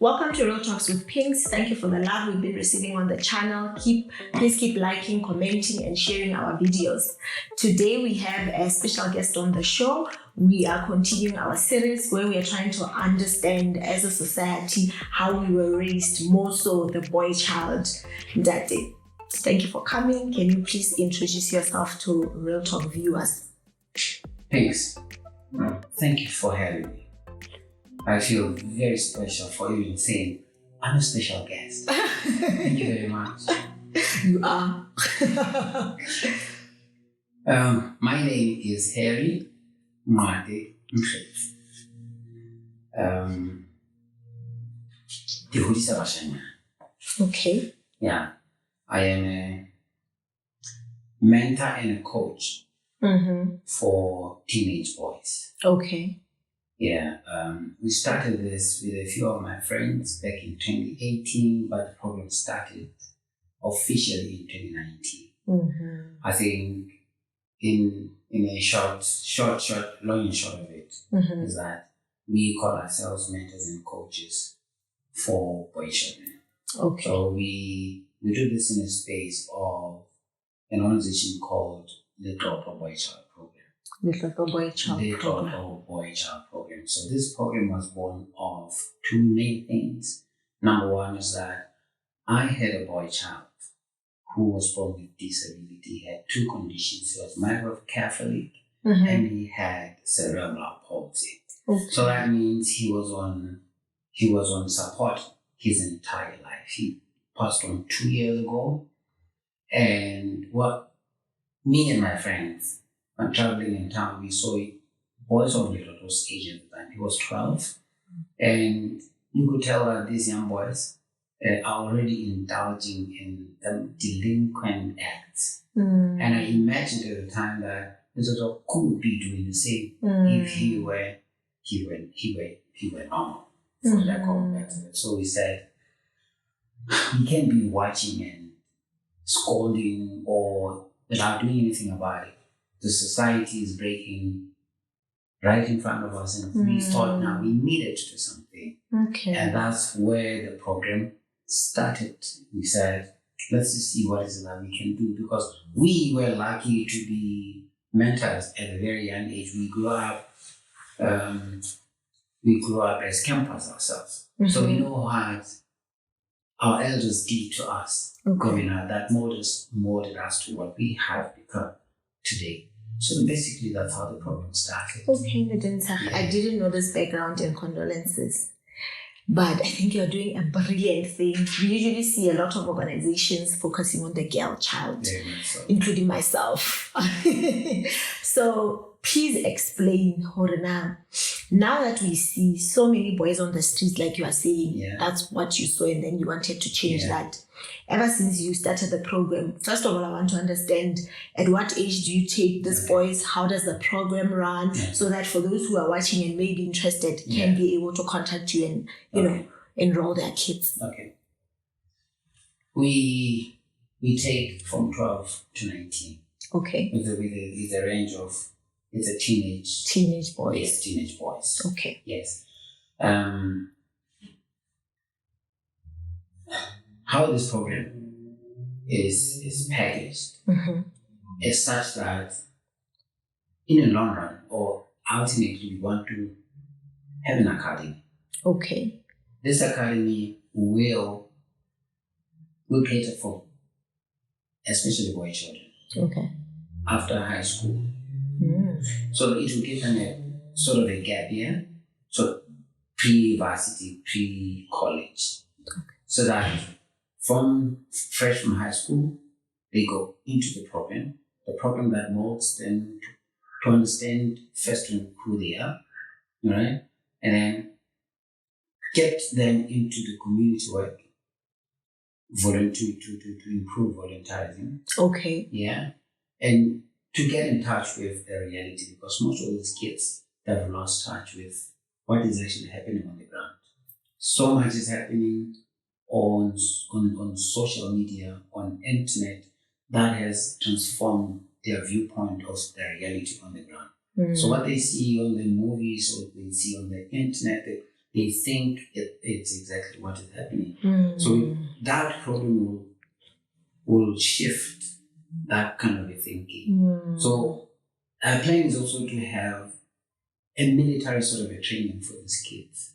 Welcome to Real Talks with Pinks. Thank you for the love we've been receiving on the channel. Please keep liking, commenting, and sharing our videos. Today we have a special guest on the show. We are continuing our series where we are trying to understand as a society how we were raised, more so the boy child that day. Thank you for coming. Can you please introduce yourself to Real Talk viewers? Thanks. Thank you for having me. I feel very special for even saying I'm a special guest. Thank you very much. You are. My name is Harry Nkhetse. Okay. Yeah, I am a mentor and a coach for teenage boys. Okay. Yeah, we started this with a few of my friends back in 2018, but the program started officially in 2019. I think in a long and short of it is that we call ourselves mentors and coaches for boy children. Okay. So we do this in a space of an organization called Letlotlo Boy Child Program. Letlotlo Boy Child Program. So this program was born of two main things. Number one is that I had a boy child who was born with disability. He had two conditions. He was microcephalic and he had cerebral palsy. Okay. So that means he was on support his entire life. He passed on 2 years ago. And what me and my friends, when traveling in town, we saw boys of Letlotlo's age at the time. He was 12. And you could tell that these young boys are already indulging in delinquent acts. And I imagined at the time that Letlotlo could be doing the same if he were normal. For lack of a better word. So we said, we can't be watching and scolding or without doing anything about it. The society is breaking right in front of us, and we thought now we needed to do something. Okay. And that's where the program started. We said, let's just see what is it that we can do, because we were lucky to be mentors at a very young age. We grew up as campers ourselves. So we know what our elders did to us growing up. That molded us to what we have become today. So basically, that's how the program started. Okay, I didn't know this background, and condolences. But I think you're doing a brilliant thing. We usually see a lot of organizations focusing on the girl child, including myself. So please explain, Horana. Now that we see so many boys on the streets, like you are saying, that's what you saw, and then you wanted to change that. Ever since you started the program, first of all, I want to understand, at what age do you take these boys? How does the program run? So that for those who are watching and may be interested, can be able to contact you and, you know, enroll their kids. Okay. We take from 12 to 19. Okay. With a range of, it's a teenage boys. Yes, teenage boys. Okay. Yes. How this program is packaged is such that in the long run, or ultimately, we want to have an academy. Okay. This academy will cater for especially boy children. Okay. After high school. So it will give them a sort of a gap year. So pre-varsity, pre-college. Okay. So that fresh from high school, they go into the program that molds them to understand first who they are, right? And then get them into the community work, to improve volunteerism. Okay. Yeah. And to get in touch with the reality, because most of these kids have lost touch with what is actually happening on the ground. So much is happening on social media, on internet, that has transformed their viewpoint of the reality on the ground. So what they see on the movies or they see on the internet, they think it's exactly what is happening. So that problem will shift that kind of a thinking. So our plan is also to have a military sort of a training for these kids.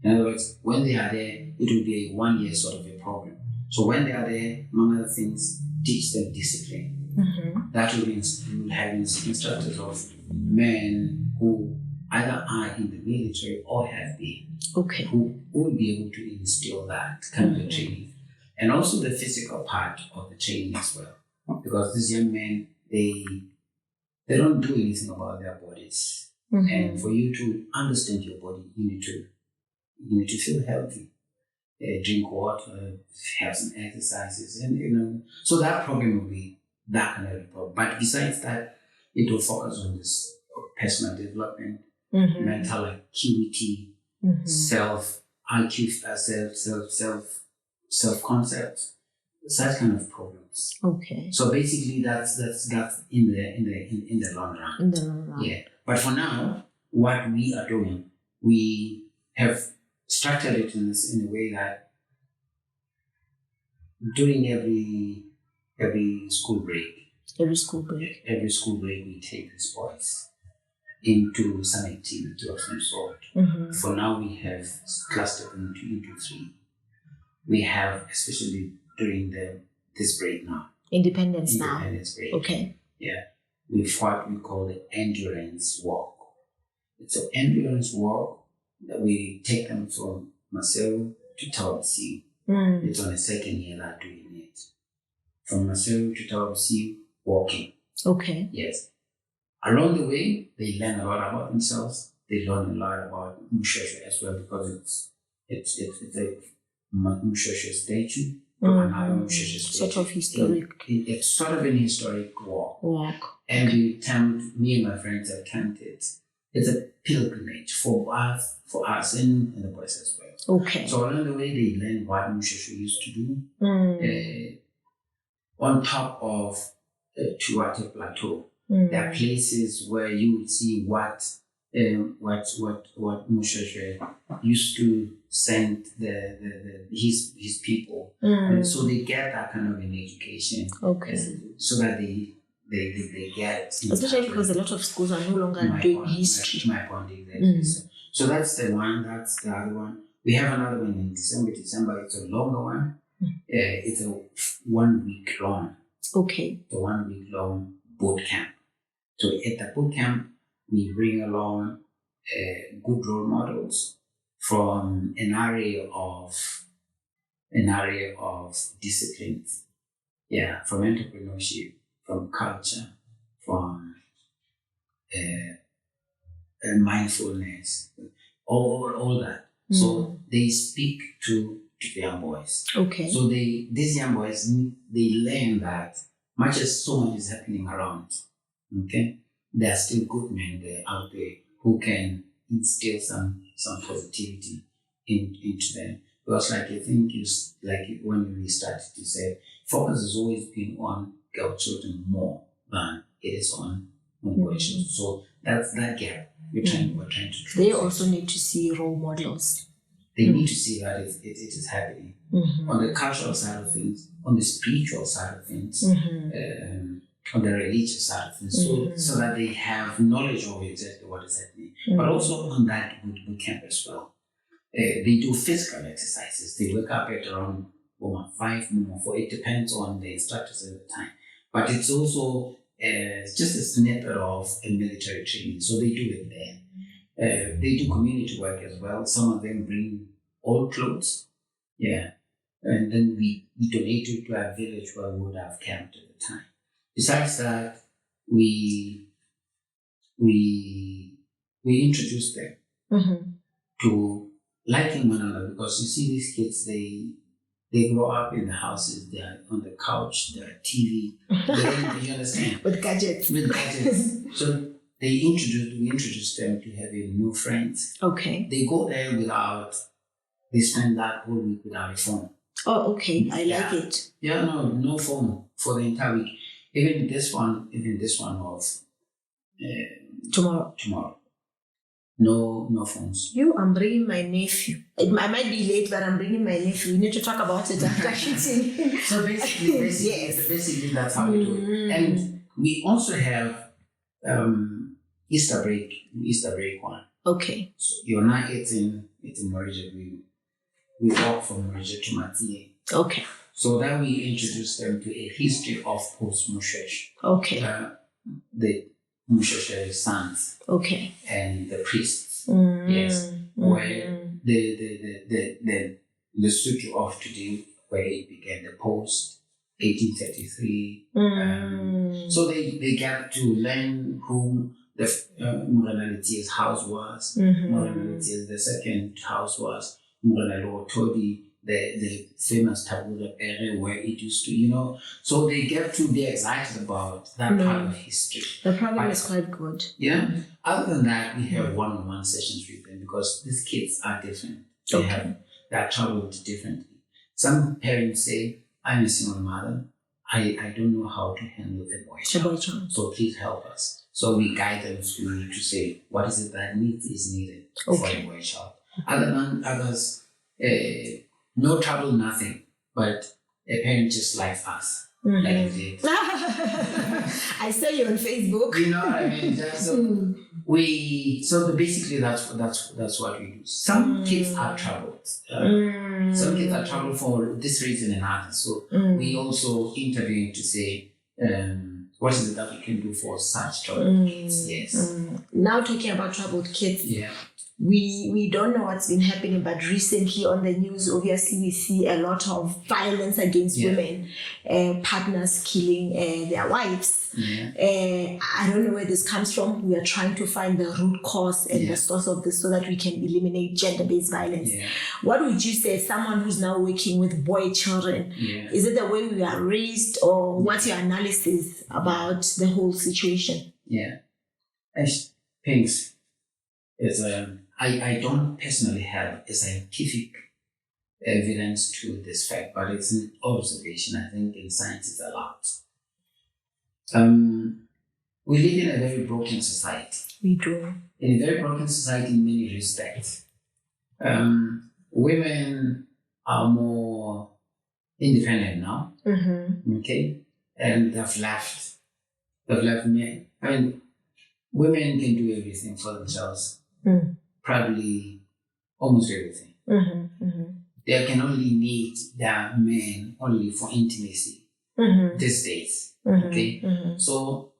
In other words, when they are there, it will be a 1 year sort of a program. So when they are there, among other things, teach them discipline. That will mean you will have instructors of men who either are in the military or have been, who will be able to instill that kind of a training. And also the physical part of the training as well. Because these young men, they don't do anything about their bodies. And for you to understand your body, you need to feel healthy. Drink water, have some exercises, and so that problem will be that kind of problem. But besides that, it will focus on this personal development, mental acuity, self IQ, self concept, such kind of problems. Okay. So basically, that's in the long run. In the long run. Yeah. But for now, what we are doing, we have structured it in a way that during every school break, we take these boys into some activity of some sort. For now, we have clustered them into three. We have, especially during this break now, Independence break. Okay. Yeah, we've what we call the endurance walk. It's an endurance walk that we take them from Maseru to Tawabsi. It's on the second year that doing it. From Maseru to Tawabsi, walking. Okay. Yes. Along the way, they learn a lot about themselves. They learn a lot about Mushasha as well, because it's a Mushasha statue. Another Mushasha statue. Sort of historic. It's sort of an historic walk. And me and my friends attempt it. It's a pilgrimage for us and the boys as well. Okay. So along the way, they learn what Mushasha used to do. On top of Tuate Plateau, there are places where you would see what Mushasha used to send his people, and so they get that kind of an education. Okay. So that they get, especially because a lot of schools are no longer doing history. My point exactly. So that's the one. That's the other one. We have another one in December. It's a longer one. It's a 1 week long. Okay. The 1 week long boot camp. So at the boot camp, we bring along good role models from an area of disciplines. Yeah, from entrepreneurship, from culture, from mindfulness, all that. So they speak to the young boys. Okay. So these young boys, they learn that much as so much is happening around, okay, there are still good men there out there who can instill some positivity into them. Because like I think when we started to say, focus has always been on girl children more than it is on boy children. So that's that gap we're trying to close. They also need to see role models. They need to see that it is happening on the cultural side of things, on the spiritual side of things, on the religious side of things, so that they have knowledge of exactly what is happening. But also on that boot camp as well. They do physical exercises. They wake up at around 5, 4. It depends on the instructors at the time. But it's also just a snippet of a military training. So they do it there. They do community work as well. Some of them bring old clothes. Yeah. And then we donate it to our village where we would have camped at the time. Besides that, we introduce them to liking one another, because you see these kids, they grow up in the houses, they are on the couch, they're on TV, you understand? With gadgets. So we introduce them to having new friends. Okay. They go there they spend that whole week without a phone. Oh, okay. I like it. Yeah, no phone for the entire week. Even this one of tomorrow. No phones. I'm bringing my nephew. I might be late, but I'm bringing my nephew. We need to talk about it after shooting. So basically, Yes. basically that's how we do it. And we also have Easter break one. Okay. So you're not eating Mauritius. We walk from Mauritius to Matie. Okay. So that we introduce them to a history of post-Mushesh. Okay. The Mushesh sons. Okay. And the priests. Yes. Where the Lesotho of today, where it began, the post 1833. So they got to learn who the Moraliti's house was. Moraliti's the second house was. Moralo Todi, the famous Tabula area where it used to, So they get to be excited about that part of history. The program is quite good. Yeah. Other than that, we have one-on-one sessions with them because these kids are different. They're traveled differently. Some parents say, I'm a single mother. I don't know how to handle a boy child. So please help us. So we guide them through to say, what is it that is needed for a boy child. Others, no trouble, nothing, but a parent just like us, like you did. I saw you on Facebook. You know what I mean? So basically that's what we do. Some kids are troubled. Some kids are troubled for this reason and others. So we also intervene to say, what is it that we can do for such troubled kids? Yes. Now talking about troubled kids. Yeah. We don't know what's been happening, but recently on the news, obviously we see a lot of violence against women, partners killing their wives. I don't know where this comes from. We are trying to find the root cause and the source of this so that we can eliminate gender-based violence. What would you say, someone who's now working with boy children? Is it the way we are raised, or what's your analysis about the whole situation? Thanks. I don't personally have a scientific evidence to this fact, but it's an observation. I think in science it's allowed. We live in a very broken society. We do. In a very broken society in many respects. Women are more independent now. Okay? And they've left men. I mean, women can do everything for themselves. Probably almost everything. They can only meet their men only for intimacy these days. Okay? So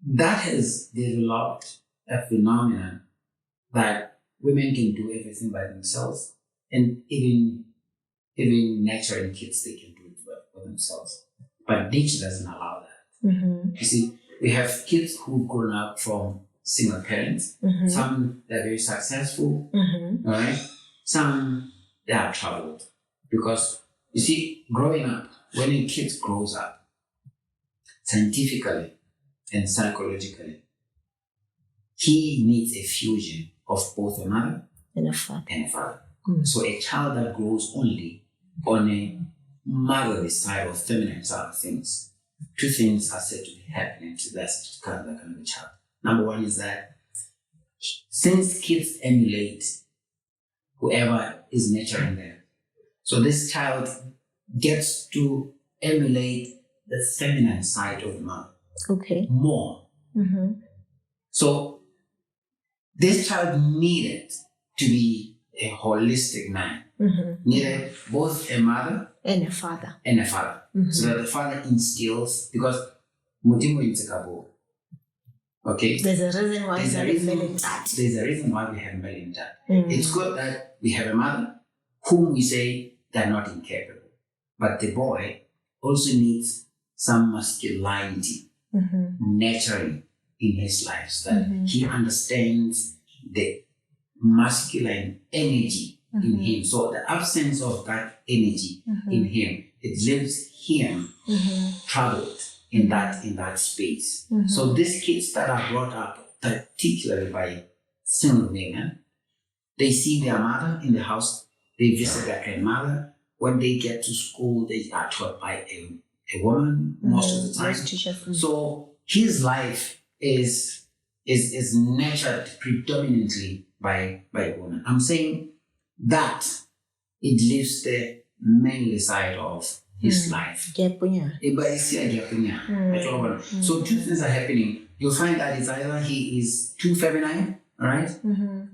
that has developed a phenomenon that women can do everything by themselves, and even nurturing kids, they can do it for themselves. But nature doesn't allow that. You see, we have kids who've grown up from single parents. Some they're very successful, all right? Some they are troubled because you see, growing up, when a kid grows up, scientifically and psychologically, he needs a fusion of both a mother and a father. So a child that grows only on a motherly side or feminine side of things, two things are said to be happening to that kind of a child. Number one is that since kids emulate whoever is nurturing them, so this child gets to emulate the feminine side of the mother more. So this child needed to be a holistic man, needed both a mother and a father. So that the father instills, because Mutimo Insekabo. Okay. There's a reason why There's a reason why we have male and dad. It's good that we have a mother whom we say they're not incapable. But the boy also needs some masculinity nurturing in his life so that he understands the masculine energy in him. So the absence of that energy in him, it leaves him troubled in that space. So these kids that are brought up, particularly by single women, they see their mother in the house, they visit their grandmother. When they get to school, they are taught by a woman most of the time. So his life is is nurtured predominantly by women. I'm saying that it leaves the manly side of his life. So two things are happening. You'll find that it's either he is too feminine, right?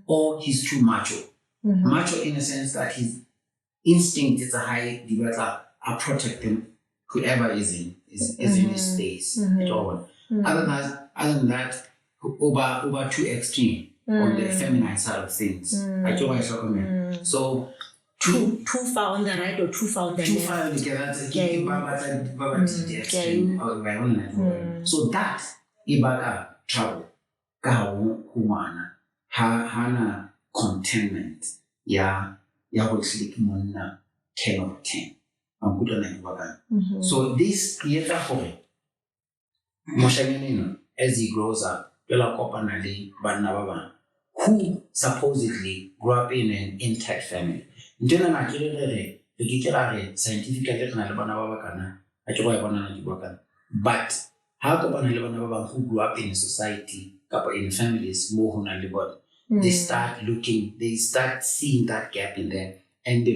Or he's too macho. Macho in the sense that his instinct is a high developer. I protect him, whoever is in his space. Other than that, over too extreme on the feminine side of things. So too far on the right or too far on the left. Too far on the so that ibaka trouble ka ngwana hana contentment ya go click monna 10 over 10. I'm good on that. So this creator for as he grows up, who supposedly grew up in an intact family. Scientifically, but how who grew up in a society, in families, they start seeing that gap in them, and they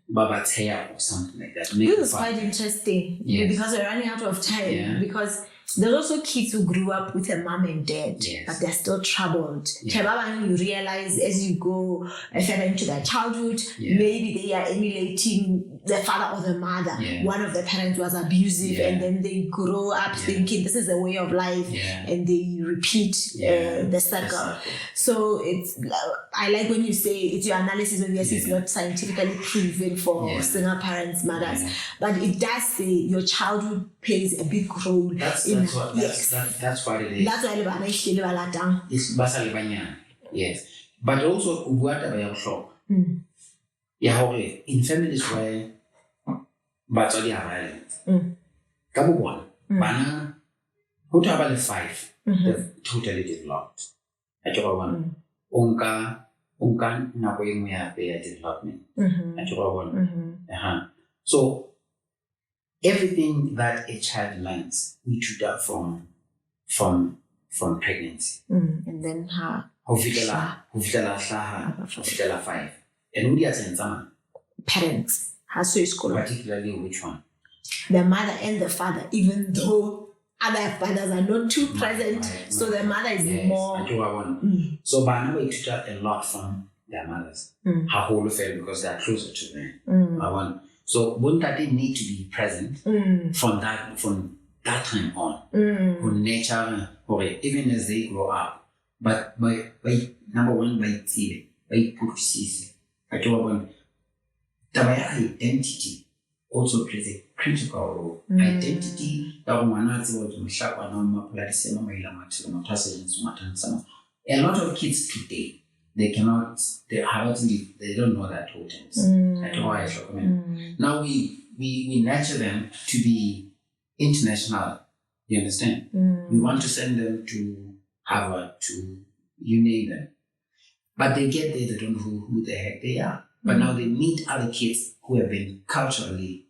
Baba's hair or something like that. This is quite interesting because we're running out of time. Because there's also kids who grew up with a mom and dad, but they're still troubled. You realize as you go further into their childhood, maybe they are emulating the father or the mother. One of the parents was abusive, and then they grow up thinking this is a way of life, and they repeat the circle. So I like when you say it's your analysis, but yes, it's not scientifically proven for single parents, mothers, but it does say your childhood plays a big role. That's what it is. That's why It's basalibanya. Yes. But also ubuata by shock. In families where batswadi are violent. Kabu one. Bana who to about 5 they've totally developed. Achoba one. Unka na ko yung ya development. Achoba one. So everything that a child learns, we took that from pregnancy. And then her Hufitala 5. And who has some parents, her school. Particularly which one? The mother and the father, even though other fathers are not too present, so the mother is more. So by now we took that a lot from their mothers. Her whole family because they are closer to them. So wouldn't that they need to be present from that time on? Nature, even as they grow up. But by number one, by put identity also plays a critical role. Identity a lot of kids today they don't know that totems. Now we nurture them to be international. You understand? We want to send them to Harvard, to you name them. But they get there, they don't know who the heck they are. But now they meet other kids who have been culturally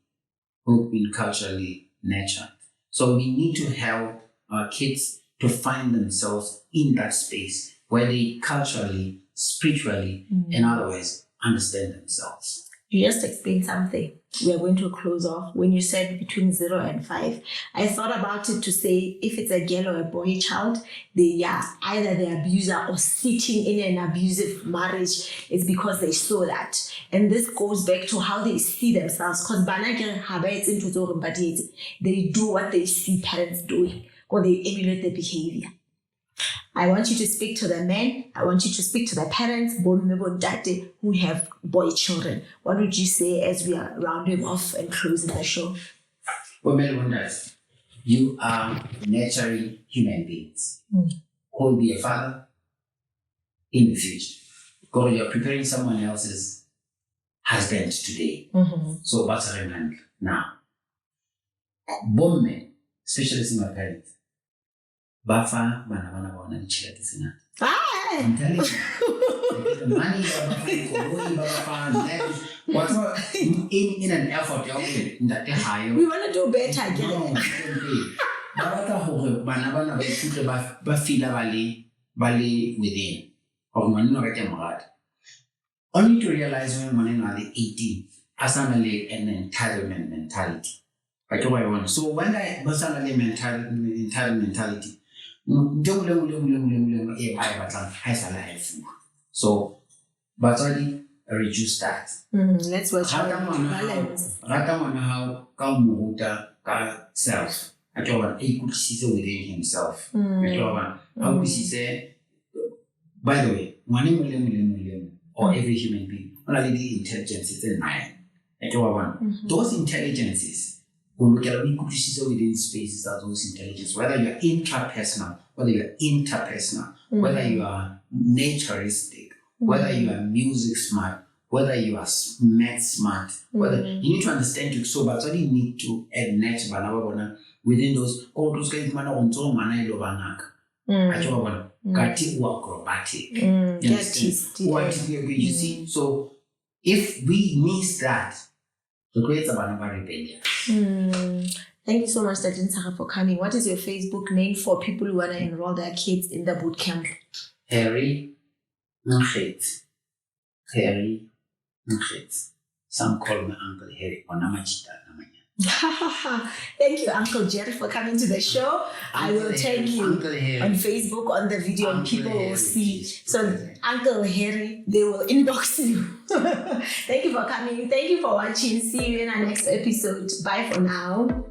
nurtured. So we need to help our kids to find themselves in that space where they culturally, spiritually, and otherwise understand themselves. You just explained something. We are going to close off. When you said between 0 and 5, I thought about it to say if it's a girl or a boy child, they are either the abuser or sitting in an abusive marriage. It's because they saw that. And this goes back to how they see themselves. Because they do what they see parents doing, or they emulate their behavior. I want you to speak to the men. I want you to speak to the parents, who have boy children. What would you say as we are rounding off and closing the show? Well, Mel wonders, you are nurturing human beings who will be a father in the future. Because you're preparing someone else's husband today. So what's a reminder now? Bomb men, especially single parents, Bafa, Banana, and Chile. I'm telling you. The money, in an effort, that they hire. We want to do better again. No, hore bana bana ba ikutlwe ba feela ba le within or ngwana ka ke morata. Only to realize when ngwana a le 18 a sana le an entitlement mentality. So when I was on a mentality, so but only reduce that. Let's watch balance. How self. I don't want a see within himself. How could he say, by the way, 1 million or every human being, only the intelligence is in mind. Those intelligences. We could see within spaces are those intelligence, whether you are intrapersonal, whether you are interpersonal, whether you are naturistic, whether you are music smart, whether you are math smart, whether you need to understand it. So, but you need to admit within those guys man on so man acrobatic. You see, so if we miss that, so creates a rebellion. Thank you so much, Letlotlo Sarah, for coming. What is your Facebook name for people who want to enroll their kids in the boot camp? Harry Nkhetse. Harry Nkhetse. Some call me Uncle Harry. Thank you, Uncle Jerry, for coming to the show. I will tag you on Facebook on the video, and people will see. So, Uncle Harry, they will inbox you. Thank you for coming. Thank you for watching. See you in our next episode. Bye for now.